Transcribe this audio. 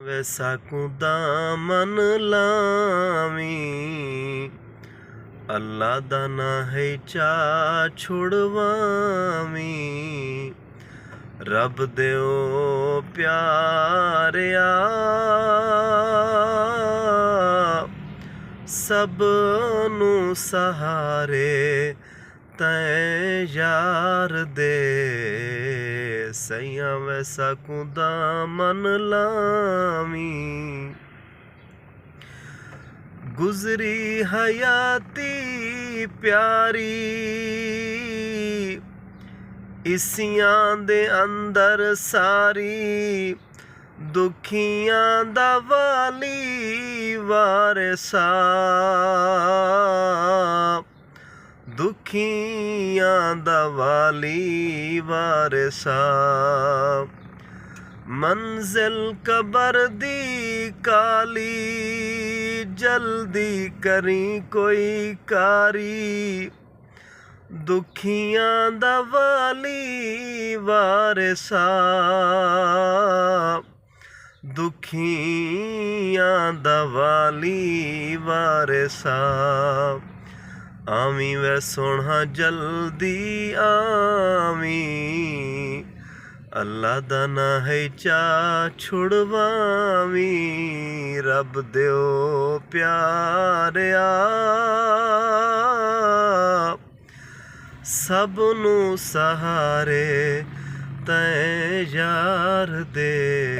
ਵੈਸਾ ਕੁ ਦਾਮਨ ਲਾਵੀਂ, ਅੱਲਾ ਦਾ ਨਾਂ ਹੈ ਚਾ ਛੁੜਵਾਵੀਂ। ਰੱਬ ਦਿਓ ਪਿਆਰਿਆ, ਸਭ ਨੂੰ ਸਹਾਰੇ ਤੈਂ ਯਾਰ ਦੇ। ਸਈਆਂ ਵੈਸਾ ਕੁ ਦਾਮਨ ਲਾਵੀਂ, ਗੁਜ਼ਰੀ ਹਯਾਤੀ ਪਿਆਰੀ, ਇਸਿਆਂ ਦੇ ਅੰਦਰ ਸਾਰੀ। ਦੁਖੀਆਂ ਦਾ ਵਾਲੀ ਵਾਰਿਸਾ, ਦੁਖੀਆਂ ਦਾ ਵਾਲੀ ਵਾਰਿਸਾ। ਮੰਜ਼ਿਲ ਕਬਰ ਦੀ ਕਾਲੀ, ਜਲਦੀ ਕਰੀ ਕੋਈ ਕਾਰੀ। ਦੁਖੀਆਂ ਦਾ ਵਾਲੀ ਵਾਰਿਸਾ, ਦੁਖੀਆਂ ਦਾ ਵਾਲੀ ਵਾਰਿਸਾ। ਆਵੀਂ ਵੈ ਸੋਹਣਾ ਜਲਦੀ ਆਵੀਂ, ਅੱਲਾ ਦਾ ਨਾਂ ਹੈ ਚਾ ਛੁੜਵਾਵੀਂ। ਰੱਬ ਦਿਓ ਪਿਆਰਿਆ, ਸਭ ਨੂੰ ਸਹਾਰੇ ਤੈਂ ਯਾਰ ਦੇ।